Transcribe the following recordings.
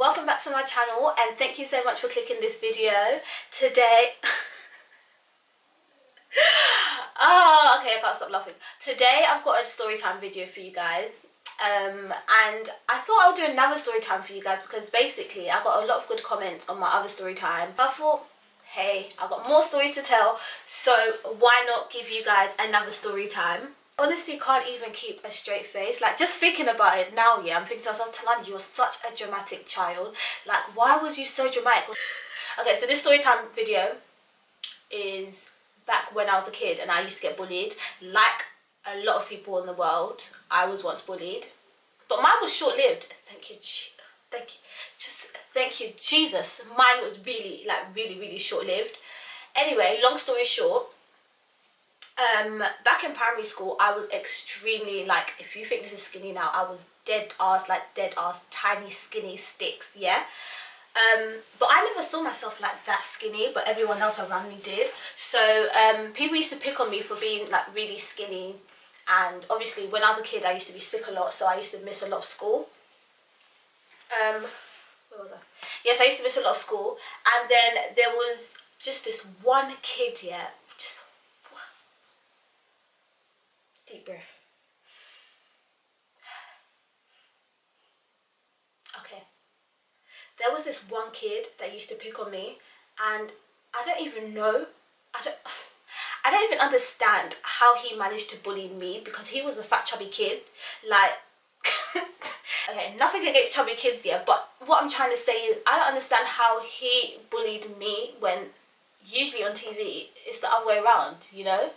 welcome back to my channel and thank you so much for clicking this video. Today okay, I can't stop laughing. Today I've got a story time video for you guys, and I thought I would do another story time for you guys because basically I got a lot of good comments on my other story time. I thought, hey, I've got more stories to tell, so why not give you guys another story time. Honestly, can't even keep a straight face. Like, just thinking about it now, yeah, I'm thinking to myself, Talani, you were such a dramatic child. Like, why was you so dramatic? Okay, so this story time video is back when I was a kid and I used to get bullied. Like a lot of people in the world, I was once bullied. But mine was short-lived. Thank you, thank you, Jesus. Mine was really short-lived. Anyway, long story short, back in primary school, I was extremely, like, if you think this is skinny now, I was dead ass, tiny skinny sticks, yeah. But I never saw myself like that skinny, but everyone else around me did. So people used to pick on me for being like really skinny, and obviously when I was a kid I used to be sick a lot, so I used to miss a lot of school. Where was I? Yes, I used to miss a lot of school, and then there was just this one kid, yeah, just deep breath. Okay. There was this one kid that used to pick on me, and I don't even know, I don't even understand how he managed to bully me, because he was a fat chubby kid, like okay, nothing against chubby kids, yeah, but what I'm trying to say is I don't understand how he bullied me when usually on TV it's the other way around, you know.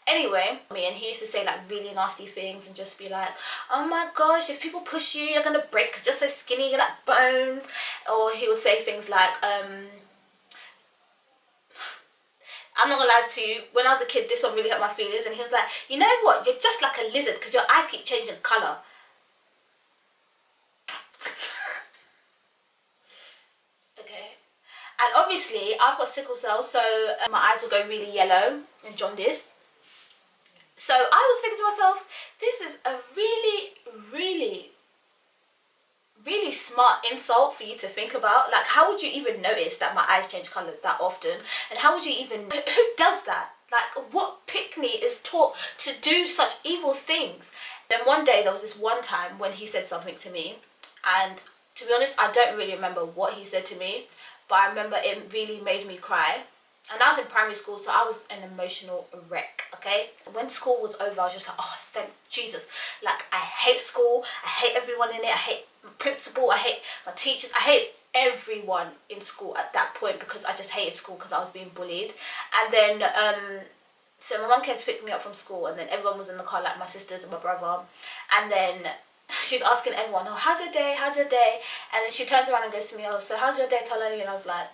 Anyway, and he used to say like really nasty things and just be like, oh my gosh, if people push you, you're gonna break because you're so skinny, you're like bones. Or he would say things like, I'm not gonna lie to you, when I was a kid, this one really hurt my feelings, and he was like, you know what, you're just like a lizard because your eyes keep changing colour. Okay. And obviously, I've got sickle cell, so my eyes will go really yellow and jaundice. So I was thinking to myself, this is a really smart insult for you to think about. Like, how would you even notice that my eyes change colour that often? And how would you even, who does that? Like, what pickney is taught to do such evil things? Then one day, there was this one time when he said something to me, and to be honest, I don't really remember what he said to me, but I remember it really made me cry. And I was in primary school, so I was an emotional wreck, okay? When school was over, I was just like, oh, thank Jesus. Like, I hate school, I hate everyone in it, I hate my principal, I hate my teachers, I hate everyone in school at that point, because I just hated school because I was being bullied. And then, so my mum came to pick me up from school, and then everyone was in the car, like my sisters and my brother. And then she's asking everyone, oh, how's your day, how's your day? And then she turns around and goes to me, oh, so how's your day, Talani? And I was like,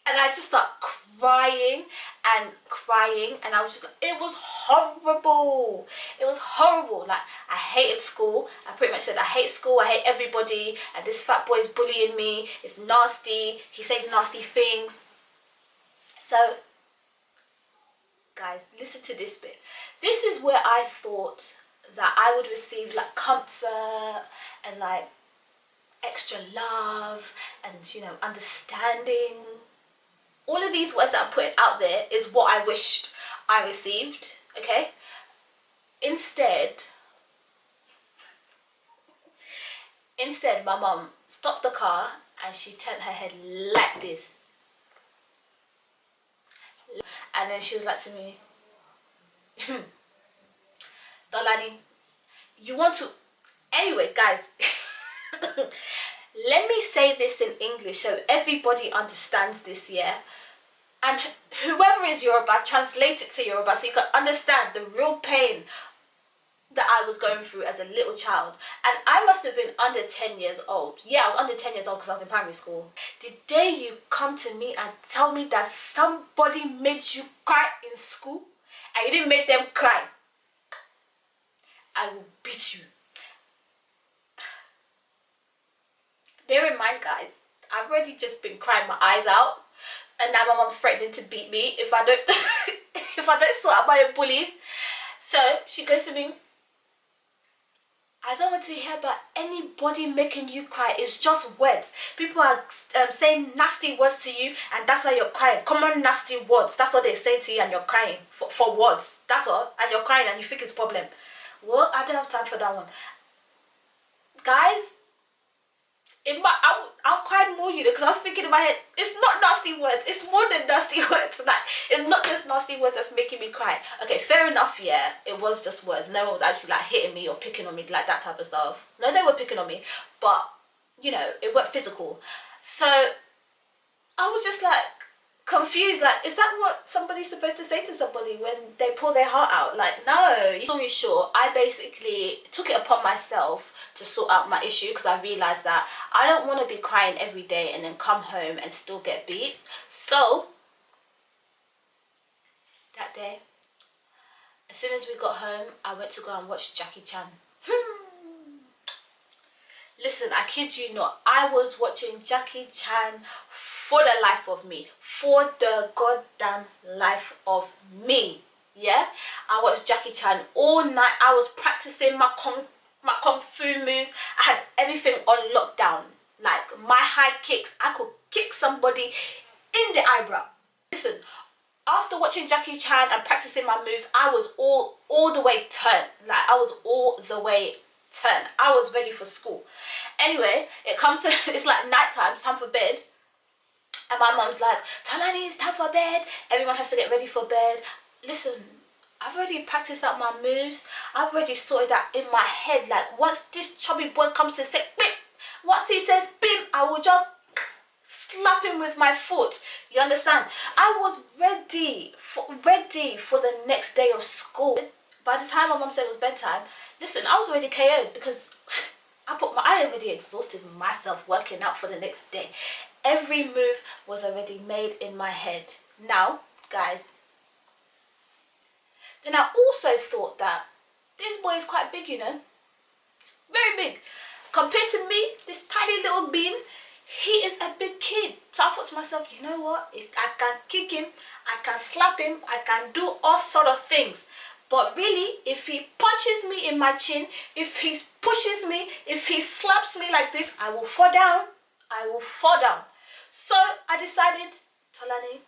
and I just started crying, and I was just like, it was horrible. It was horrible. Like, I hated school. I pretty much said, I hate school, I hate everybody, and this fat boy is bullying me. It's nasty. He says nasty things. So, guys, listen to this bit. This is where I thought that I would receive, like, comfort and, like, extra love and, you know, understanding. All of these words that I'm putting out there is what I wished I received, okay? Instead, my mum stopped the car and she turned her head like this. And then she was like to me, Dolani, you want to... Anyway, guys, let me say this in English so everybody understands this, yeah? And whoever is Yoruba, translate it to Yoruba so you can understand the real pain that I was going through as a little child. And I must have been under 10 years old. Yeah, I was under 10 years old because I was in primary school. The day you come to me and tell me that somebody made you cry in school and you didn't make them cry, I will beat you. Bear in mind, guys, I've already just been crying my eyes out, and now my mom's threatening to beat me if I don't if I don't sort out my own bullies. So she goes to me, I don't want to hear about anybody making you cry. It's just words. People are saying nasty words to you, and that's why you're crying. Common nasty words. That's what they say to you, and you're crying for words. That's all. And you're crying, and you think it's a problem. Well, I don't have time for that one, guys. I'll cry more, you know, because I was thinking in my head, it's not nasty words, it's more than nasty words. Like, it's not just nasty words that's making me cry. Okay, fair enough, yeah, it was just words. No one was actually like hitting me or picking on me, like that type of stuff. No, they were picking on me, but you know, it wasn't physical. So I was just like confused, like, is that what somebody's supposed to say to somebody when they pour their heart out? Like, no. Story short, I basically took it upon myself to sort out my issue, because I realized that I don't want to be crying every day and then come home and still get beats. So that day, as soon as we got home, I went to go and watch Jackie Chan. Listen, I kid you not, I was watching Jackie Chan for the life of me. For the goddamn life of me. Yeah? I watched Jackie Chan all night. I was practicing my kung fu moves. I had everything on lockdown. Like, my high kicks, I could kick somebody in the eyebrow. Listen, after watching Jackie Chan and practicing my moves, I was all the way turned. Like, I was all the way turned. I was ready for school. Anyway, it comes to, it's like night time, it's time for bed. And my mum's like, Talani, it's time for bed. Everyone has to get ready for bed. Listen, I've already practiced out my moves. I've already sorted out in my head. Like, once this chubby boy comes to say, bim, once he says, bim, I will just slap him with my foot. You understand? I was ready for the next day of school. By the time my mum said it was bedtime, listen, I was already KO'd, because I already exhausted myself working out for the next day. Every move was already made in my head. Now, guys, then I also thought that this boy is quite big, you know. It's very big. Compared to me, this tiny little bean, he is a big kid. So I thought to myself, you know what? I can kick him, I can slap him, I can do all sort of things. But really, if he punches me in my chin, if he pushes me, if he slaps me like this, I will fall down. I will fall down. So I decided, Tolani,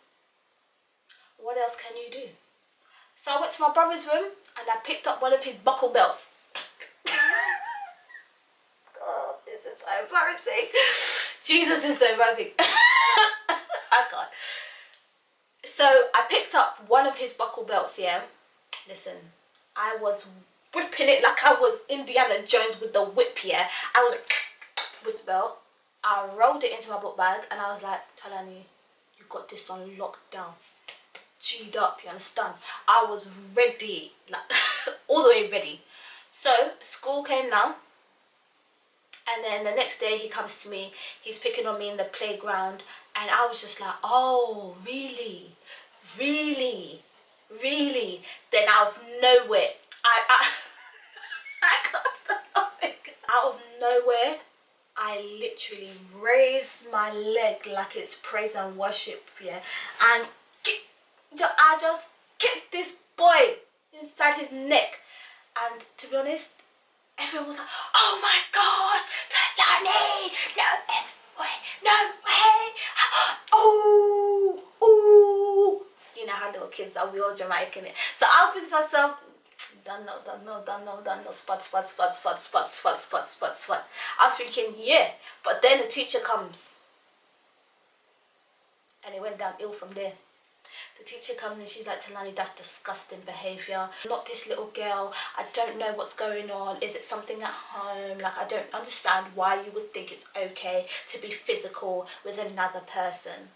what else can you do? So I went to my brother's room and I picked up one of his buckle belts. Oh, this is so embarrassing. Jesus, is so embarrassing. Oh God. So I picked up one of his buckle belts, yeah. Listen, I was whipping it like I was Indiana Jones with the whip, yeah. I was like, with the belt. I rolled it into my book bag and I was like, Talani, you got this on lockdown. G'd up, you understand? I was ready, like all the way ready. So school came now, and then the next day he comes to me, he's picking on me in the playground, and I was just like, oh, really? Really? Really? Then out of nowhere, I can't stop laughing. Out of nowhere, I literally raised my leg like it's praise and worship, yeah, and I just kicked this boy inside his neck. And to be honest, everyone was like, oh my gosh, Talani, no way, no way, oh, ooh. You know how little kids are, we all dramatic in it. So I was thinking to myself, done no, spot. I was thinking, yeah, but then the teacher comes. And it went downhill from there. The teacher comes and she's like, Talani, that's disgusting behaviour. Not this little girl. I don't know what's going on. Is it something at home? Like, I don't understand why you would think it's okay to be physical with another person.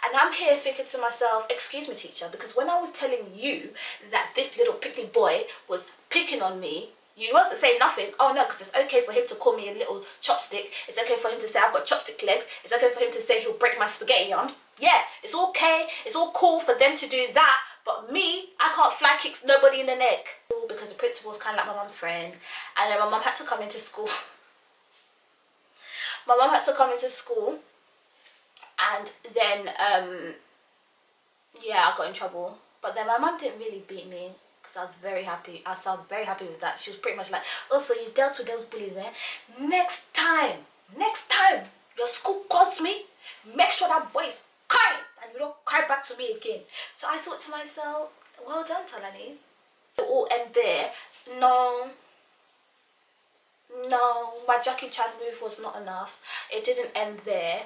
And I'm here thinking to myself, excuse me, teacher, because when I was telling you that this little pickly boy was picking on me, you wasn't saying nothing. Oh no, because it's okay for him to call me a little chopstick. It's okay for him to say I've got chopstick legs. It's okay for him to say he'll break my spaghetti arms. Yeah, it's okay. It's all cool for them to do that. But me, I can't fly kick nobody in the neck. Because the principal's kind of like my mum's friend. And then my mum had to come into school. My mum had to come into school. And then, yeah, I got in trouble. But then my mum didn't really beat me. because I was very happy. I sound very happy with that. She was pretty much like, oh, so you dealt with those bullies, eh? Next time your school calls me, make sure that boy is crying and you don't cry back to me again. So I thought to myself, well done, Talani. It all end there. No, my Jackie Chan move was not enough. It didn't end there.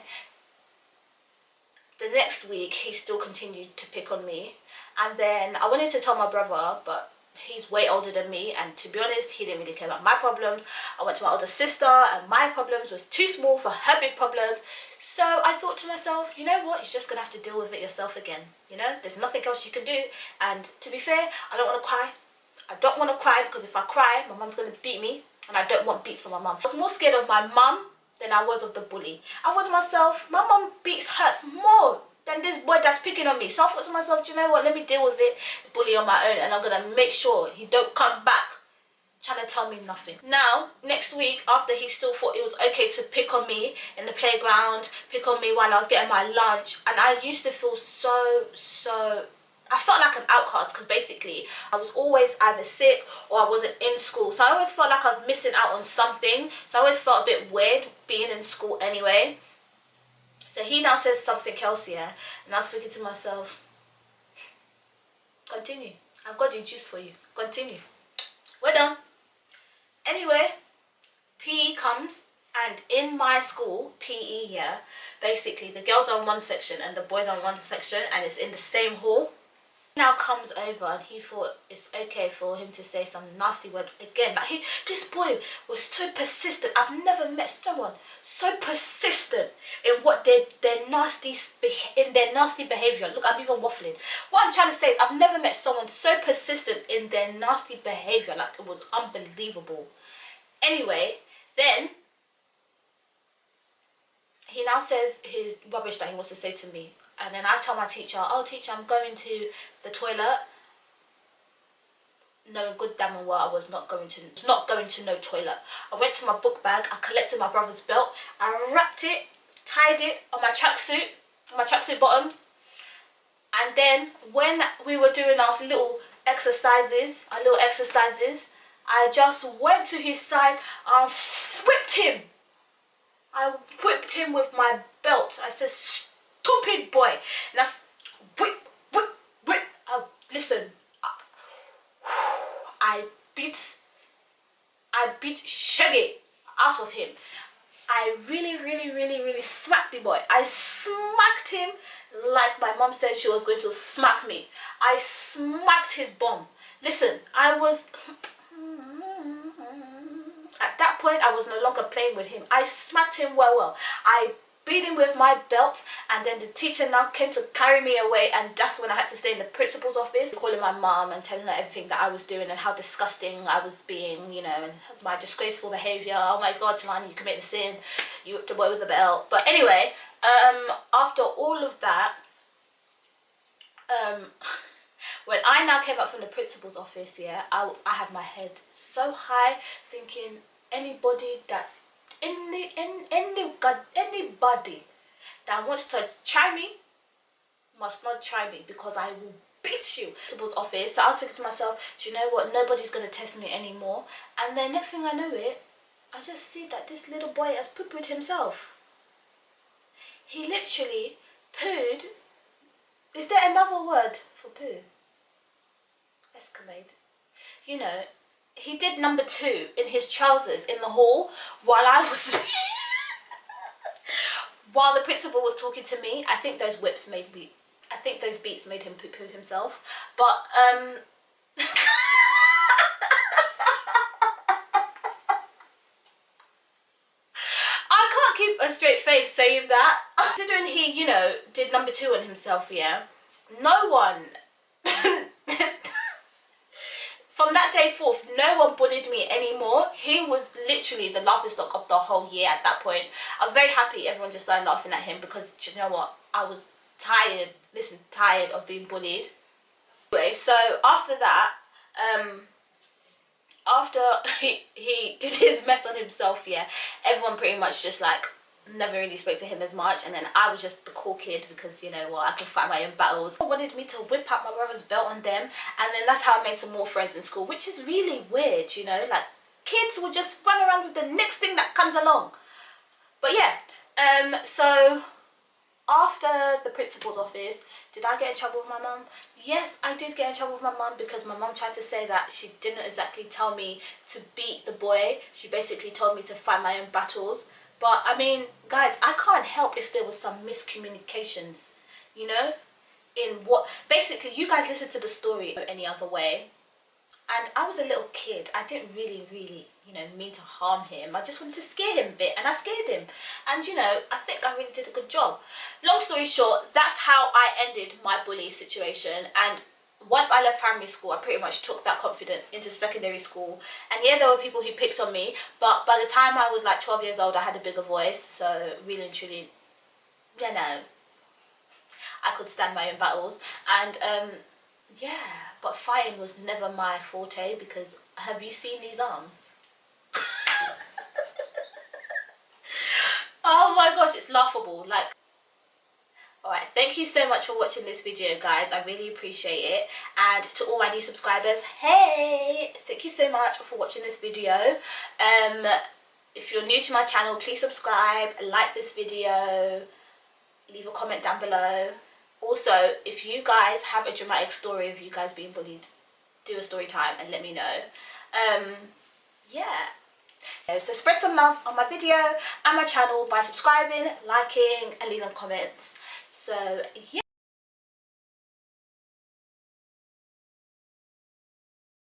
The next week, he still continued to pick on me. And then I wanted to tell my brother, but he's way older than me. And to be honest, he didn't really care about my problems. I went to my older sister and my problems was too small for her big problems. So I thought to myself, you know what? You're just going to have to deal with it yourself again. You know, there's nothing else you can do. And to be fair, I don't want to cry. I don't want to cry because if I cry, my mum's going to beat me. And I don't want beats from my mum. I was more scared of my mum than I was of the bully. I thought to myself, my mum hurts more than this boy that's picking on me. So I thought to myself, do you know what, let me deal with it, bully on my own, and I'm gonna make sure he don't come back trying to tell me nothing. Now, next week, after he still thought it was okay to pick on me in the playground, pick on me while I was getting my lunch, and I used to feel I felt like an outcast because basically I was always either sick or I wasn't in school. So I always felt like I was missing out on something. So I always felt a bit weird being in school anyway. So he now says something else here. And I was thinking to myself, continue. I've got the juice for you. Continue. We're done. Anyway, PE comes. And in my school, PE here, basically the girls are in one section and the boys are in one section. And it's in the same hall. Now comes over and he thought it's okay for him to say some nasty words again. Like this boy was so persistent. I've never met someone so persistent in what their nasty behavior. Look, I'm even waffling. What I'm trying to say is I've never met someone so persistent in their nasty behavior. Like, it was unbelievable. Anyway, then he now says his rubbish that he wants to say to me. And then I tell my teacher, oh teacher, I'm going to the toilet. Knowing good damn and well I was not going to no toilet. I went to my book bag, I collected my brother's belt, I wrapped it, tied it on my tracksuit bottoms. And then when we were doing our little exercises, I just went to his side and whipped him. I whipped him with my belt. I said, stupid boy. And I whip. Listen, I beat Shaggy out of him. I really smacked the boy. I smacked him like my mom said she was going to smack me. I smacked his bum. Listen, at that point, I was no longer playing with him. I smacked him well. I beat him with my belt, and then the teacher now came to carry me away, and that's when I had to stay in the principal's office, calling my mum and telling her everything that I was doing and how disgusting I was being, you know, and my disgraceful behaviour. Oh my God, Talani, you commit the sin. You whipped the boy with the belt. But anyway, after all of that, when I now came up from the principal's office, yeah, I had my head so high, thinking anybody that anybody that wants to try me must not try me, because I will beat you. Principal's office. So I was thinking to myself, do you know what? Nobody's gonna test me anymore. And then next thing I know I just see that this little boy has poo-pooed himself. He literally pooed. Is there another word for poo? Escalade. You know, he did number 2 in his trousers in the hall while I was while the principal was talking to me. I think those beats made him poo-poo himself. But I can't keep a straight face saying that. Considering he, you know, did number 2 on himself, yeah. No one from that day forth, no one bullied me anymore. He was literally the laughingstock of the whole year at that point. I was very happy everyone just started laughing at him, because you know what? I was tired of being bullied. Anyway, so after that, after he did his mess on himself, yeah, everyone pretty much just like never really spoke to him as much, and then I was just the cool kid because, you know what, I can fight my own battles. He wanted me to whip out my brother's belt on them, and then that's how I made some more friends in school, which is really weird, you know, like kids will just run around with the next thing that comes along. But yeah, so after the principal's office, did I get in trouble with my mum? Yes, I did get in trouble with my mum because my mum tried to say that she didn't exactly tell me to beat the boy. She basically told me to fight my own battles. But I mean, guys, I can't help if there was some miscommunications, you know, in what, basically you guys listen to the story any other way. And I was a little kid. I didn't really, you know, mean to harm him. I just wanted to scare him a bit, and I scared him. And, you know, I think I really did a good job. Long story short, that's how I ended my bully situation. And once I left primary school, I pretty much took that confidence into secondary school. And yeah, there were people who picked on me, but by the time I was like 12 years old, I had a bigger voice. So really and truly, you know, I could stand my own battles. And yeah, but fighting was never my forte because have you seen these arms? Oh my gosh, it's laughable. Like, alright, thank you so much for watching this video, guys. I really appreciate it. And to all my new subscribers, hey, thank you so much for watching this video. If you're new to my channel, please subscribe, like this video, leave a comment down below. Also, if you guys have a dramatic story of you guys being bullied, do a story time and let me know. Yeah. So spread some love on my video and my channel by subscribing, liking and leaving comments. So yeah.